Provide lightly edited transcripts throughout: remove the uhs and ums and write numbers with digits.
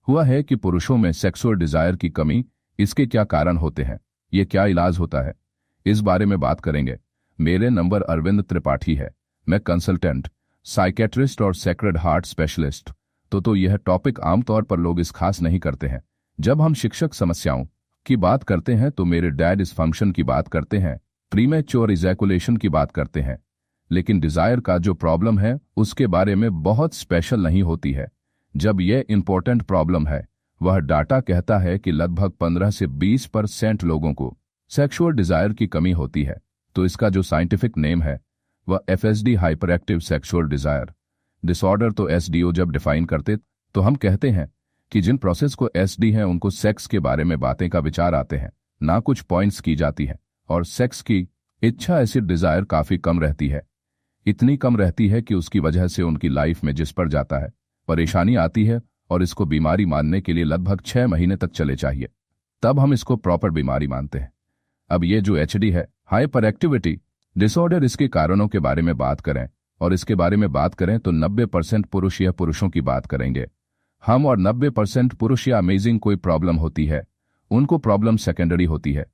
हुआ है कि पुरुषों में सेक्सुअल डिजायर की कमी, इसके क्या कारण होते हैं, ये क्या इलाज होता है, इस बारे में बात करेंगे। मेरे नंबर अरविंद त्रिपाठी है। मैं कंसल्टेंट, साइकेट्रिस्ट और सेक्रेड हार्ट स्पेशलिस्ट। तो यह टॉपिक आमतौर पर लोग इस खास नहीं करते हैं। जब हम शिक्षक समस्याओं की बात करते हैं तो मेरे डैड इस फंक्शन की बात करते हैं, प्रीमेच्योर इजैकुलेशन की बात करते हैं, लेकिन डिजायर का जो प्रॉब्लम है उसके बारे में बहुत स्पेशल नहीं होती है। जब यह इंपॉर्टेंट प्रॉब्लम है, वह डाटा कहता है कि लगभग 15 से 20% लोगों को सेक्सुअल डिजायर की कमी होती है। तो इसका जो साइंटिफिक नेम है वह FSD, hyper active sexual desire disorder. तो एसडीओ जब डिफाइन करते तो हम कहते हैं कि जिन प्रोसेस को एसडी है उनको सेक्स के बारे में बातें का विचार आते हैं, ना कुछ पॉइंट्स की जाती है, और सेक्स की इच्छा ऐसी डिजायर काफी कम रहती है। इतनी कम रहती है कि उसकी वजह से उनकी लाइफ में जिस पर जाता है परेशानी आती है, और इसको बीमारी मानने के लिए लगभग 6 महीने तक चले चाहिए, तब हम इसको प्रॉपर बीमारी मानते हैं। अब ये जो एचडी है, हाइपर एक्टिविटी डिसऑर्डर, इसके कारणों के बारे में बात करें और इसके बारे में बात करें तो 90% पुरुष या पुरुषों की बात करेंगे हम, और 90% पुरुष या अमेजिंग कोई प्रॉब्लम होती है, उनको प्रॉब्लम सेकेंडरी होती है।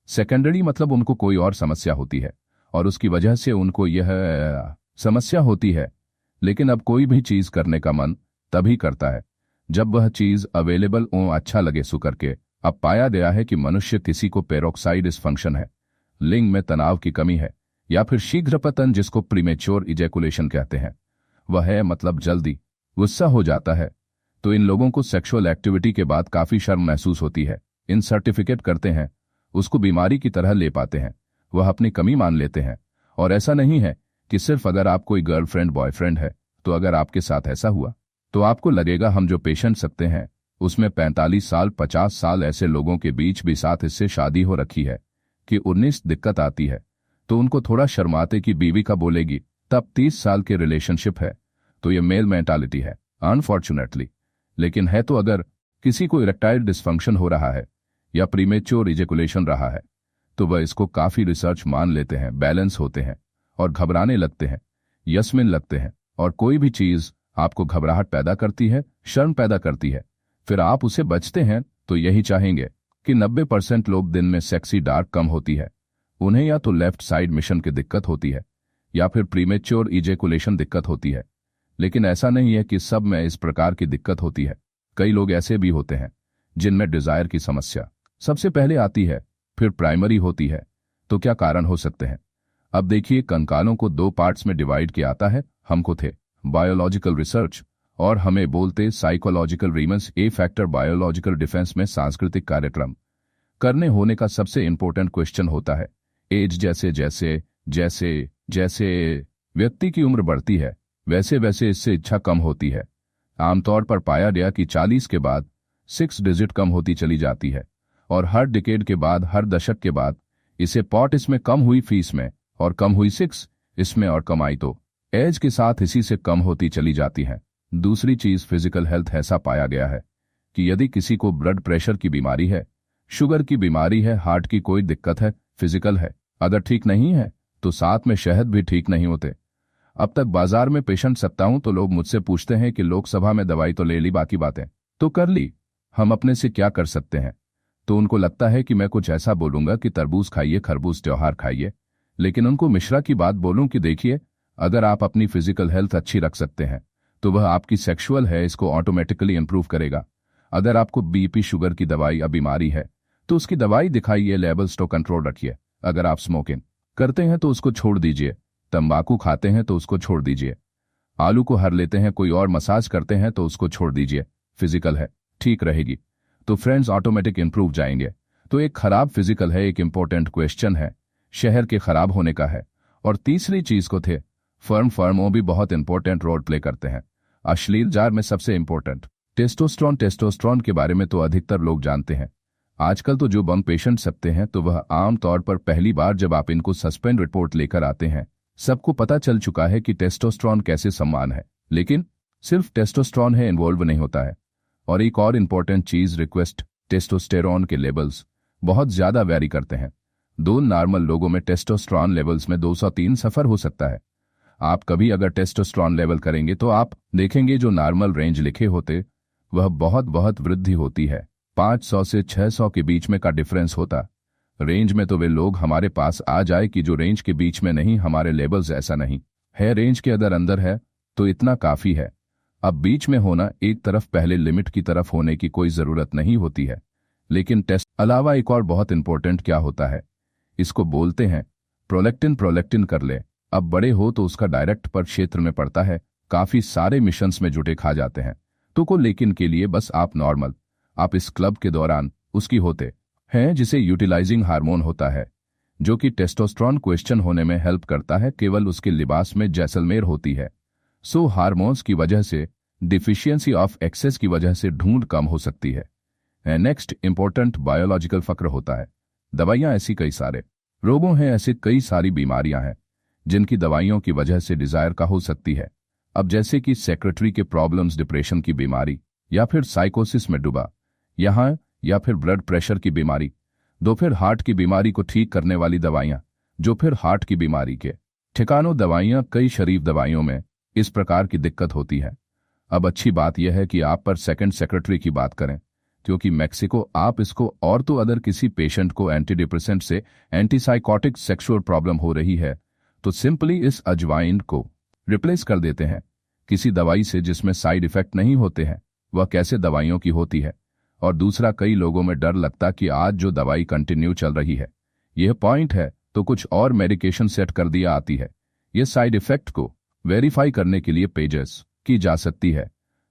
सेकेंडरी मतलब उनको कोई और समस्या होती है और उसकी वजह से उनको यह समस्या होती है। लेकिन अब कोई भी चीज करने का मन तभी करता है जब वह चीज अवेलेबल हो, अच्छा लगे सो करके। अब पाया गया है कि मनुष्य किसी को पेरोक्साइड डिसफंक्शन है, लिंग में तनाव की कमी है, या फिर शीघ्र पतन जिसको प्रीमेच्योर इजैकुलेशन कहते हैं, वह है मतलब जल्दी गुस्सा हो जाता है। तो इन लोगों को सेक्सुअल एक्टिविटी के बाद काफी शर्म महसूस होती है। इन सर्टिफिकेट करते हैं, उसको बीमारी की तरह ले पाते हैं, वह अपनी कमी मान लेते हैं। और ऐसा नहीं है कि सिर्फ अगर आप कोई गर्लफ्रेंड बॉयफ्रेंड है तो अगर आपके साथ ऐसा हुआ तो आपको लगेगा हम जो पेशेंट सकते हैं उसमें 45 साल 50 साल ऐसे लोगों के बीच भी साथ इससे शादी हो रखी है कि 19 दिक्कत आती है तो उनको थोड़ा शर्माते कि बीवी का बोलेगी, तब 30 साल के रिलेशनशिप है। तो ये मेल मेंटालिटी है अनफॉर्चुनेटली। लेकिन है तो अगर किसी को इरेक्टाइल डिसफंक्शन हो रहा है या प्रीमेच्योर इजैकुलेशन रहा है तो वह इसको काफी रिसर्च मान लेते हैं, बैलेंस होते हैं और घबराने लगते हैं, यस्मिन लगते हैं। और कोई भी चीज आपको घबराहट पैदा करती है, शर्म पैदा करती है, फिर आप उसे बचते हैं तो यही चाहेंगे कि 90% लोग दिन में सेक्सी डार्क कम होती है, उन्हें या तो लेफ्ट साइड मिशन की दिक्कत होती है या फिर प्रीमेच्योर इजैकुलेशन दिक्कत होती है। लेकिन ऐसा नहीं है कि सब में इस प्रकार की दिक्कत होती है। कई लोग ऐसे भी होते हैं जिनमें डिजायर की समस्या सबसे पहले आती है, फिर प्राइमरी होती है। तो क्या कारण हो सकते हैं? अब देखिए, कंकालों को 2 पार्ट्स में डिवाइड किया आता है। हमको थे बायोलॉजिकल रिसर्च और हमें बोलते साइकोलॉजिकल रीमन्स। ए फैक्टर बायोलॉजिकल डिफेंस में सांस्कृतिक कार्यक्रम करने होने का सबसे इंपॉर्टेंट क्वेश्चन होता है एज। जैसे जैसे जैसे जैसे व्यक्ति की उम्र बढ़ती है वैसे वैसे इससे इच्छा कम होती है। आमतौर पर पाया गया कि 40 के बाद 6 डिजिट कम होती चली जाती है, और हर डिकेड के बाद, हर दशक के बाद इसे पॉट इसमें कम हुई, फीस में और कम हुई 6 इसमें, और कमाई तो एज के साथ इसी से कम होती चली जाती है। दूसरी चीज फिजिकल हेल्थ। ऐसा पाया गया है कि यदि किसी को ब्लड प्रेशर की बीमारी है, शुगर की बीमारी है, हार्ट की कोई दिक्कत है, फिजिकल है, अगर ठीक नहीं है तो साथ में शहद भी ठीक नहीं होते। अब तक बाजार में पेशेंट सकता हूं तो लोग मुझसे पूछते हैं कि लोकसभा में दवाई तो ले ली, बाकी बातें तो कर ली, हम अपने से क्या कर सकते हैं? तो उनको लगता है कि मैं कुछ ऐसा बोलूंगा कि तरबूज खाइए, खरबूज त्योहार खाइए। लेकिन उनको मिश्रा की बात बोलूं कि देखिए, अगर आप अपनी फिजिकल हेल्थ अच्छी रख सकते हैं तो वह आपकी सेक्सुअल है इसको ऑटोमेटिकली इंप्रूव करेगा। अगर आपको बीपी, शुगर की दवाई या बीमारी है तो उसकी दवाई दिखाइए, लेवल्स तो कंट्रोल रखिए। अगर आप स्मोकिंग करते हैं तो उसको छोड़ दीजिए, तंबाकू खाते हैं तो उसको छोड़ दीजिए, आलू को हर लेते हैं कोई और मसाज करते हैं तो उसको छोड़ दीजिए। फिजिकल है ठीक रहेगी तो फ्रेंड्स ऑटोमेटिक इंप्रूव जाएंगे। तो एक खराब फिजिकल है, एक इंपॉर्टेंट क्वेश्चन है, शहर के खराब होने का है। और तीसरी चीज को थे फर्मों भी बहुत इंपॉर्टेंट रोल प्ले करते हैं। अश्लील जार में सबसे इंपॉर्टेंट टेस्टोस्टेरोन। टेस्टोस्टेरोन के बारे में तो अधिकतर लोग जानते हैं। आजकल तो जो बम पेशेंट सकते हैं तो वह आम तौर पर पहली बार जब आप इनको सस्पेंड रिपोर्ट लेकर आते हैं, सबको पता चल चुका है कि टेस्टोस्टेरोन कैसे सम्मान है, लेकिन सिर्फ टेस्टोस्टेरोन है इन्वॉल्व नहीं होता है। और एक और इंपॉर्टेंट चीज रिक्वेस्ट, टेस्टोस्टेरोन के लेवल्स बहुत ज्यादा वैरी करते हैं। 2 नॉर्मल लोगों में टेस्टोस्टेरोन लेवल्स में 203 सफर हो सकता है। आप कभी अगर टेस्टोस्टेरोन लेवल करेंगे तो आप देखेंगे जो नॉर्मल रेंज लिखे होते वह बहुत बहुत वृद्धि होती है। 500 से 600 के बीच में का डिफरेंस होता रेंज में तो वे लोग हमारे पास आ जाए कि जो रेंज के बीच में नहीं, हमारे लेवल्स ऐसा नहीं है, रेंज के अंदर है तो इतना काफी है। अब बीच में होना एक तरफ पहले लिमिट की तरफ होने की कोई जरूरत नहीं होती है। लेकिन टेस्ट अलावा एक और बहुत इंपॉर्टेंट क्या होता है, इसको बोलते हैं प्रोलेक्टिन। प्रोलेक्टिन कर ले, अब बड़े हो तो उसका डायरेक्ट पर क्षेत्र में पड़ता है, काफी सारे मिशंस में जुटे खा जाते हैं। तो को लेकिन के लिए बस आप नॉर्मल, आप इस क्लब के दौरान उसकी होते हैं जिसे यूटिलाइजिंग हार्मोन होता है, जो कि टेस्टोस्टेरोन क्वेश्चन होने में हेल्प करता है, केवल उसके लिबास में जैसलमेर होती है। सो हार्मोन्स की वजह से, डिफिशियंसी ऑफ एक्सेस की वजह से ढूंढ कम हो सकती है। नेक्स्ट इंपॉर्टेंट बायोलॉजिकल फक्र होता है दवाइयां। ऐसी कई सारे रोगों हैं, ऐसी कई सारी बीमारियां हैं जिनकी दवाइयों की वजह से डिजायर का हो सकती है। अब जैसे कि सेक्रेटरी के प्रॉब्लम्स, डिप्रेशन की बीमारी, या फिर साइकोसिस में डूबा यहां, या फिर ब्लड प्रेशर की बीमारी, दो फिर हार्ट की बीमारी को ठीक करने वाली दवाइयां, जो फिर हार्ट की बीमारी के ठिकानों दवाइयां। कई शरीफ दवाइयों में इस प्रकार की दिक्कत होती है। अब अच्छी बात यह है कि आप पर सेकंड सेक्रेटरी की बात करें, क्योंकि मैक्सिको आप इसको और तो अदर किसी पेशेंट को एंटी डिप्रेसेंट से एंटीसाइकोटिक सेक्सुअल प्रॉब्लम हो रही है तो सिंपली इस अजवाइन को रिप्लेस कर देते हैं किसी दवाई से जिसमें साइड इफेक्ट नहीं होते हैं। वह कैसे दवाइयों की होती है। और दूसरा, कई लोगों में डर लगता कि आज जो दवाई कंटिन्यू चल रही है यह पॉइंट है तो कुछ और मेडिकेशन सेट कर दिया आती है। यह साइड इफेक्ट को वेरीफाई करने के लिए पेजेस की जा सकती है।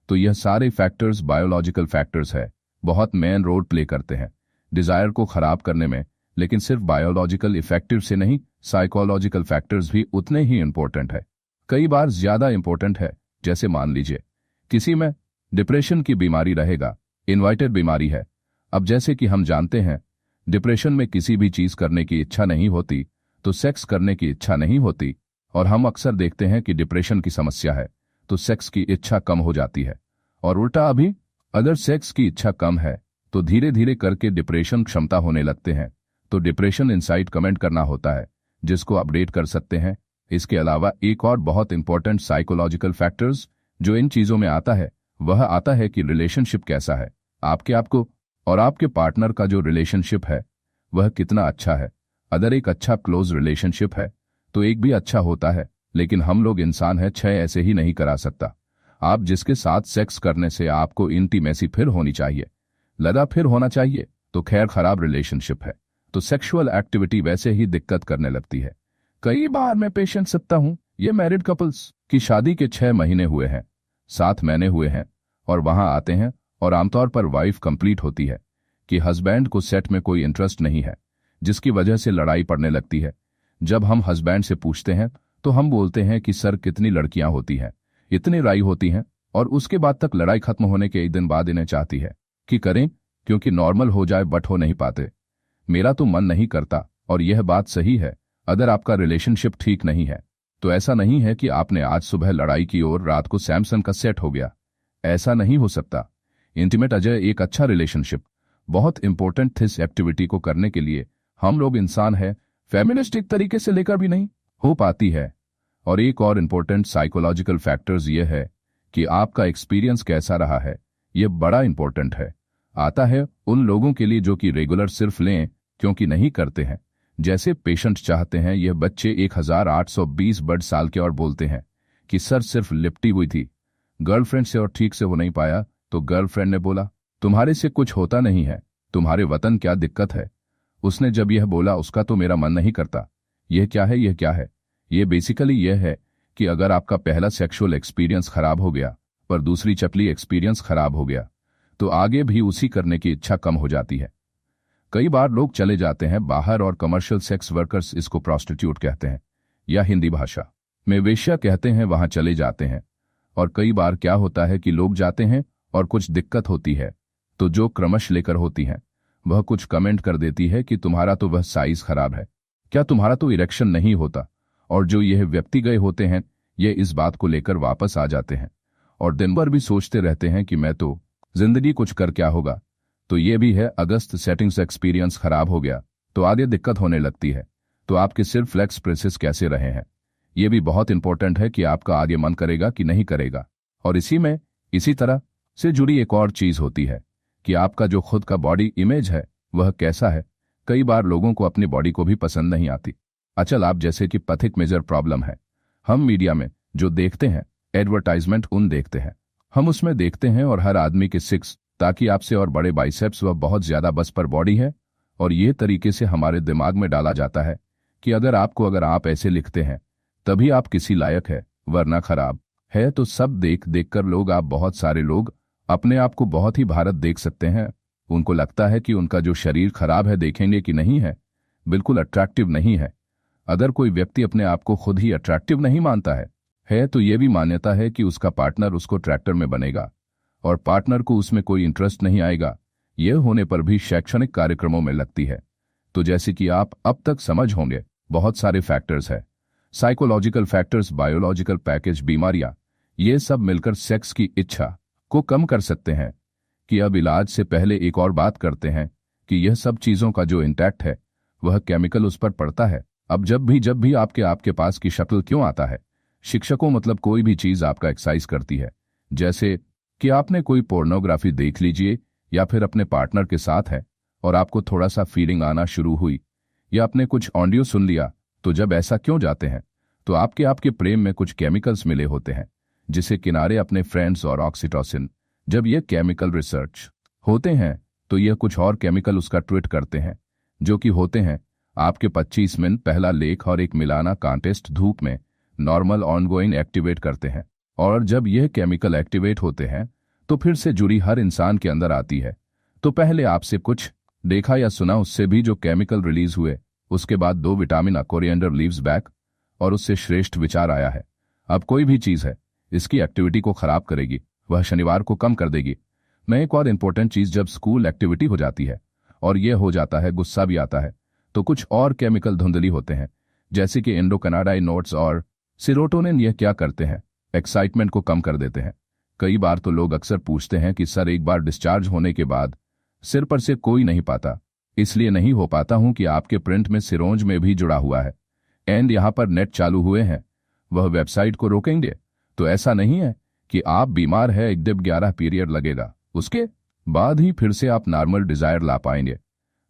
तो यह सारे फैक्टर्स बायोलॉजिकल फैक्टर्स है, बहुत मेन रोल प्ले करते हैं डिजायर को खराब करने में। लेकिन सिर्फ बायोलॉजिकल इफेक्टिव से नहीं, साइकोलॉजिकल फैक्टर्स भी उतने ही इंपॉर्टेंट है, कई बार ज्यादा इंपॉर्टेंट है। जैसे मान लीजिए किसी में डिप्रेशन की बीमारी रहेगा, इन्वाइटेड बीमारी है। अब जैसे कि हम जानते हैं डिप्रेशन में किसी भी चीज करने की इच्छा नहीं होती तो सेक्स करने की इच्छा नहीं होती, और हम अक्सर देखते हैं कि डिप्रेशन की समस्या है तो सेक्स की इच्छा कम हो जाती है। और उल्टा, अभी अगर सेक्स की इच्छा कम है तो धीरे धीरे करके डिप्रेशन क्षमता होने लगते हैं। तो डिप्रेशन इनसाइट कमेंट करना होता है जिसको अपडेट कर सकते हैं। इसके अलावा एक और बहुत इंपॉर्टेंट साइकोलॉजिकल फैक्टर्स जो इन चीजों में आता है वह आता है कि रिलेशनशिप कैसा है, आपके आपको और आपके पार्टनर का जो रिलेशनशिप है वह कितना अच्छा है। अगर एक अच्छा क्लोज रिलेशनशिप है तो एक भी अच्छा होता है, लेकिन हम लोग इंसान है, 6 ऐसे ही नहीं करा सकता। आप जिसके साथ सेक्स करने से आपको इंटीमेसी फिर होनी चाहिए, लगा फिर होना चाहिए, तो खैर खराब रिलेशनशिप है तो सेक्सुअल एक्टिविटी वैसे ही दिक्कत करने लगती है। कई बार मैं पेशेंट सकता हूं, ये मैरिड कपल्स की शादी के 6 महीने हुए हैं, 7 महीने हुए हैं, और वहां आते हैं और आमतौर पर वाइफ कंप्लीट होती है कि हस्बैंड को सेट में कोई इंटरेस्ट नहीं है, जिसकी वजह से लड़ाई पड़ने लगती है। जब हम हस्बैंड से पूछते हैं तो हम बोलते हैं कि सर कितनी लड़कियां होती हैं, इतनी राई होती हैं, और उसके बाद तक लड़ाई खत्म होने के एक दिन बाद इन्हें चाहती है कि करें क्योंकि नॉर्मल हो जाए, बट हो नहीं पाते। मेरा तो मन नहीं करता। और यह बात सही है, अगर आपका रिलेशनशिप ठीक नहीं है तो ऐसा नहीं है कि आपने आज सुबह लड़ाई की और रात को सैमसंग का सेट हो गया, ऐसा नहीं हो सकता। इंटीमेट अजय एक अच्छा रिलेशनशिप बहुत इंपॉर्टेंट थी। इस एक्टिविटी को करने के लिए हम लोग इंसान है, फेमिनिस्टिक तरीके से लेकर भी नहीं हो पाती है। और एक और इंपॉर्टेंट साइकोलॉजिकल फैक्टर्स ये है कि आपका एक्सपीरियंस कैसा रहा है, यह बड़ा इंपॉर्टेंट है। आता है उन लोगों के लिए जो कि रेगुलर सिर्फ लें क्योंकि नहीं करते हैं। जैसे पेशेंट चाहते हैं, यह बच्चे 1820 बड़ साल के और बोलते हैं कि सर सिर्फ लिपटी हुई थी गर्लफ्रेंड से और ठीक से हो नहीं पाया, तो गर्लफ्रेंड ने बोला तुम्हारे से कुछ होता नहीं है, तुम्हारे वतन क्या दिक्कत है। उसने जब यह बोला उसका तो मेरा मन नहीं करता। यह क्या है, यह क्या है, यह बेसिकली यह है कि अगर आपका पहला सेक्सुअल एक्सपीरियंस खराब हो गया पर दूसरी चपली एक्सपीरियंस खराब हो गया तो आगे भी उसी करने की इच्छा कम हो जाती है। कई बार लोग चले जाते हैं बाहर और कमर्शियल सेक्स वर्कर्स, इसको प्रोस्टिट्यूट कहते हैं या हिंदी भाषा में वेश्या कहते हैं, वहां चले जाते हैं। और कई बार क्या होता है कि लोग जाते हैं और कुछ दिक्कत होती है तो जो क्रमश लेकर होती हैं वह कुछ कमेंट कर देती है कि तुम्हारा तो वह साइज खराब है, क्या तुम्हारा तो इरेक्शन नहीं होता। और जो यह व्यक्ति गए होते हैं ये इस बात को लेकर वापस आ जाते हैं और दिन भर भी सोचते रहते हैं कि मैं तो जिंदगी कुछ कर क्या होगा। तो ये भी है, अगस्त सेटिंग्स एक्सपीरियंस खराब हो गया तो आगे दिक्कत होने लगती है। तो आपके सिर्फ फ्लेक्स प्रेसेस कैसे रहे हैं, ये भी बहुत इंपॉर्टेंट है कि आपका आगे मन करेगा कि नहीं करेगा। और इसी तरह से जुड़ी एक और चीज होती है कि आपका जो खुद का बॉडी इमेज है वह कैसा है। कई बार लोगों को अपनी बॉडी को भी पसंद नहीं आती। अचल आप जैसे कि पथिक मेजर प्रॉब्लम है। हम मीडिया में जो देखते हैं एडवर्टाइजमेंट उन देखते हैं, हम उसमें देखते हैं और हर आदमी के सिक्स ताकि आपसे और बड़े बाइसेप्स व बहुत ज्यादा बस पर बॉडी है। और ये तरीके से हमारे दिमाग में डाला जाता है कि अगर आप ऐसे लिखते हैं तभी आप किसी लायक है, वरना खराब है। तो सब देख देख कर लोग बहुत सारे लोग अपने आप को बहुत ही भारत देख सकते हैं। उनको लगता है कि उनका जो शरीर खराब है देखेंगे कि नहीं है, बिल्कुल अट्रैक्टिव नहीं है। अगर कोई व्यक्ति अपने आप को खुद ही अट्रैक्टिव नहीं मानता है तो ये भी मान्यता है कि उसका पार्टनर उसको ट्रैक्टर में बनेगा और पार्टनर को उसमें कोई इंटरेस्ट नहीं आएगा। यह होने पर भी शैक्षणिक कार्यक्रमों में लगती है। तो जैसे कि आप अब तक समझ होंगे बहुत सारे फैक्टर्स है, साइकोलॉजिकल फैक्टर्स, बायोलॉजिकल पैकेज, बीमारियां, ये सब मिलकर सेक्स की इच्छा को कम कर सकते हैं। कि अब इलाज से पहले एक और बात करते हैं कि यह सब चीजों का जो इंटैक्ट है वह केमिकल उस पर पड़ता है। अब जब भी आपके पास की शक्ल क्यों आता है, शिक्षकों मतलब कोई भी चीज आपका एक्सरसाइज करती है। जैसे कि आपने कोई पोर्नोग्राफी देख लीजिए या फिर अपने पार्टनर के साथ है और आपको थोड़ा सा फीलिंग आना शुरू हुई या आपने कुछ ऑडियो सुन लिया, तो जब ऐसा क्यों जाते हैं तो आपके प्रेम में कुछ केमिकल्स मिले होते हैं जिसे किनारे अपने फ्रेंड्स और ऑक्सीटोसिन। जब ये केमिकल रिसर्च होते हैं तो यह कुछ और केमिकल उसका ट्वीट करते हैं जो कि होते हैं आपके 25 मिनट पहला लेख और एक मिलाना कॉन्टेस्ट धूप में नॉर्मल ऑनगोइंग एक्टिवेट करते हैं। और जब यह केमिकल एक्टिवेट होते हैं तो फिर से जुड़ी हर इंसान के अंदर आती है। तो पहले आपसे कुछ देखा या सुना, उससे भी जो केमिकल रिलीज हुए, उसके बाद 2 विटामिन कोरिएंडर लीव्स बैक और उससे श्रेष्ठ विचार आया है। अब कोई भी चीज है इसकी एक्टिविटी को खराब करेगी, वह शनिवार को कम कर देगी। मैं एक और इंपॉर्टेंट चीज, जब स्कूल एक्टिविटी हो जाती है और यह हो जाता है, गुस्सा भी आता है, तो कुछ और केमिकल धुंधली होते हैं जैसे कि एंडोकैनाडाइनोड्स और सीरोटोनिन। यह क्या करते हैं, एक्साइटमेंट को कम कर देते हैं। कई बार तो लोग अक्सर पूछते हैं कि सर एक बार डिस्चार्ज होने के बाद सिर पर से कोई नहीं पाता। इसलिए नहीं हो पाता हूं कि आपके प्रिंट में सिरोंज में भी जुड़ा हुआ है एंड यहां पर नेट चालू हुए हैं, वह वेबसाइट को रोकेंगे। तो ऐसा नहीं है कि आप बीमार है, एकदम 11 पीरियड लगेगा, उसके बाद ही फिर से आप नॉर्मल डिजायर ला पाएंगे।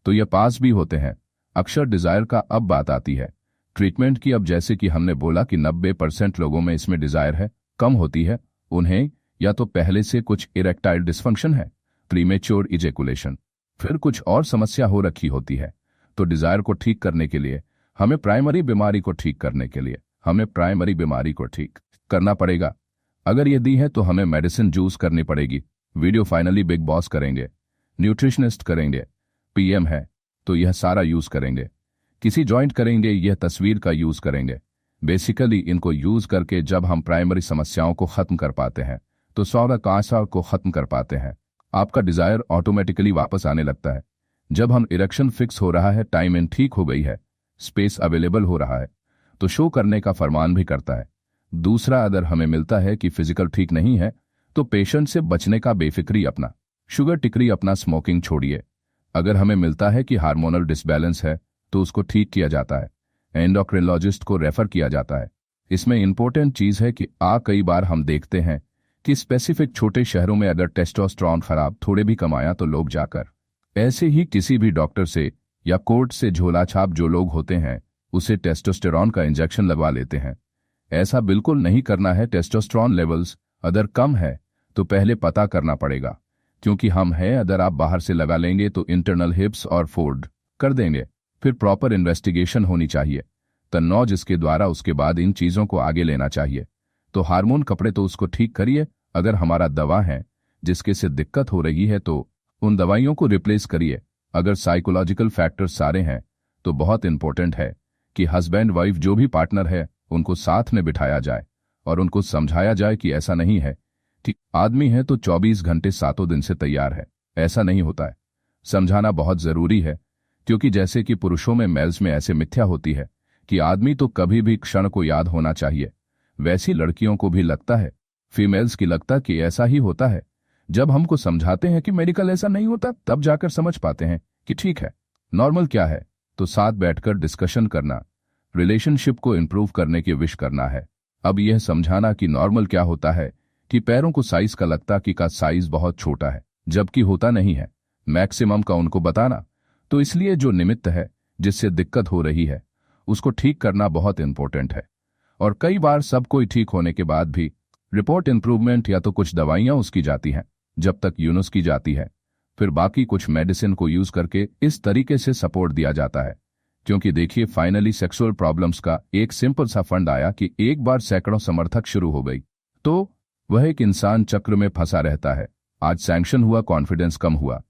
तो यह पास भी होते हैं अक्सर डिजायर का। अब बात आती है ट्रीटमेंट की। अब जैसे कि हमने बोला कि 90% लोगों में इसमें डिजायर है, कम होती है। उन्हें या तो पहले से कुछ इरेक्टाइल डिस्फंक्शन है, प्रीमेच्योर इजेकुलेशन, फिर कुछ और समस्या हो रखी होती है। तो डिजायर को ठीक करने के लिए हमें प्राइमरी बीमारी को ठीक करना पड़ेगा। अगर ये दी है तो हमें मेडिसिन यूज करनी पड़ेगी। वीडियो फाइनली बिग बॉस करेंगे, न्यूट्रिशनिस्ट करेंगे, पीएम है तो यह सारा यूज करेंगे, किसी जॉइंट करेंगे, यह तस्वीर का यूज करेंगे। बेसिकली इनको यूज करके जब हम प्राइमरी समस्याओं को खत्म कर पाते हैं तो सौरा कांसा को खत्म कर पाते हैं। आपका डिजायर ऑटोमेटिकली वापस आने लगता है। जब हम इरेक्शन फिक्स हो रहा है, टाइम इन ठीक हो गई है, स्पेस अवेलेबल हो रहा है, तो शो करने का फरमान भी करता है। दूसरा, अगर हमें मिलता है कि फिजिकल ठीक नहीं है तो पेशेंट से बचने का बेफिक्री अपना, शुगर टिकरी अपना, स्मोकिंग छोड़िए। अगर हमें मिलता है कि हार्मोनल डिसबैलेंस है तो उसको ठीक किया जाता है, एंडोक्रिनोलॉजिस्ट को रेफर किया जाता है। इसमें इंपॉर्टेंट चीज है कि कई बार हम देखते हैं कि स्पेसिफिक छोटे शहरों में अगर टेस्टोस्टेरोन खराब थोड़े भी कमाया तो लोग जाकर ऐसे ही किसी भी डॉक्टर से या कोर्ट से झोला छाप जो लोग होते हैं उसे टेस्टोस्टेरोन का इंजेक्शन लगवा लेते हैं। ऐसा बिल्कुल नहीं करना है। टेस्टोस्टेरोन लेवल्स अगर कम है तो पहले पता करना पड़ेगा, क्योंकि हम हैं अगर आप बाहर से लगा लेंगे तो इंटरनल हिप्स और फोल्ड कर देंगे। फिर प्रॉपर इन्वेस्टिगेशन होनी चाहिए तन्नौ, जिसके द्वारा उसके बाद इन चीजों को आगे लेना चाहिए। तो हार्मोन कपड़े तो उसको ठीक करिए। अगर हमारा दवा है जिसके से दिक्कत हो रही है तो उन दवाइयों को रिप्लेस करिए। अगर साइकोलॉजिकल फैक्टर्स सारे हैं तो बहुत इंपॉर्टेंट है कि हस्बैंड वाइफ जो भी पार्टनर है उनको साथ में बिठाया जाए और उनको समझाया जाए कि ऐसा नहीं है कि आदमी है तो 24 घंटे 7 दिन से तैयार है, ऐसा नहीं होता है। समझाना बहुत जरूरी है, क्योंकि जैसे कि पुरुषों में मेल्स में ऐसे मिथ्या होती है कि आदमी तो कभी भी क्षण को याद होना चाहिए, वैसी लड़कियों को भी लगता है, फीमेल्स की लगता कि ऐसा ही होता है। जब हमको समझाते हैं कि मेडिकल ऐसा नहीं होता, तब जाकर समझ पाते हैं कि ठीक है, नॉर्मल क्या है। तो साथ बैठकर डिस्कशन करना, रिलेशनशिप को इंप्रूव करने की विश करना है। अब यह समझाना कि नॉर्मल क्या होता है कि पैरों को साइज का लगता कि का साइज बहुत छोटा है, जबकि होता नहीं है। मैक्सिमम का उनको बताना, तो इसलिए जो निमित्त है जिससे दिक्कत हो रही है उसको ठीक करना बहुत इंपॉर्टेंट है। और कई बार सब कोई ठीक होने के बाद भी रिपोर्ट इंप्रूवमेंट या तो कुछ दवाइयां उसकी जाती हैं जब तक यूनुस की जाती है, फिर बाकी कुछ मेडिसिन को यूज करके इस तरीके से सपोर्ट दिया जाता है। क्योंकि देखिए, फाइनली सेक्सुअल प्रॉब्लम्स का एक सिंपल सा फंड आया कि एक बार सैकड़ों समर्थक शुरू हो गई तो वह एक इंसान चक्र में फंसा रहता है। आज सैंक्शन हुआ, कॉन्फिडेंस कम हुआ,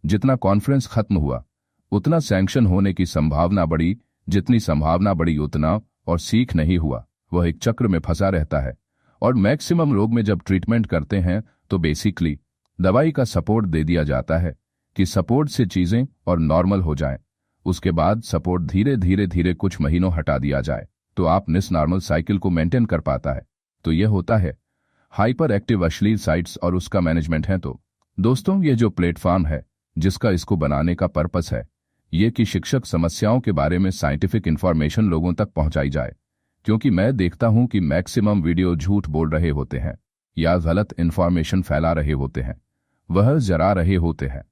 जितना कॉन्फिडेंस खत्म हुआ उतना सैंक्शन होने की संभावना बढ़ी, जितनी संभावना बढ़ी उतना और सीख नहीं हुआ, वह एक चक्र में फंसा रहता है। और मैक्सिमम लोग में जब ट्रीटमेंट करते हैं तो बेसिकली दवाई का सपोर्ट दे दिया जाता है कि सपोर्ट से चीजें और नॉर्मल हो जाएं। उसके बाद सपोर्ट धीरे धीरे धीरे कुछ महीनों हटा दिया जाए तो आप निस नॉर्मल साइकिल को मेंटेन कर पाता है। तो यह होता है हाइपर एक्टिव अश्लील साइट्स और उसका मैनेजमेंट है। तो दोस्तों, ये जो प्लेटफॉर्म है जिसका इसको बनाने का पर्पस है ये कि शिक्षक समस्याओं के बारे में साइंटिफिक इंफॉर्मेशन लोगों तक पहुंचाई जाए। क्योंकि मैं देखता हूं कि मैक्सिमम वीडियो झूठ बोल रहे होते हैं या गलत इंफॉर्मेशन फैला रहे होते हैं, वह जरा रहे होते हैं।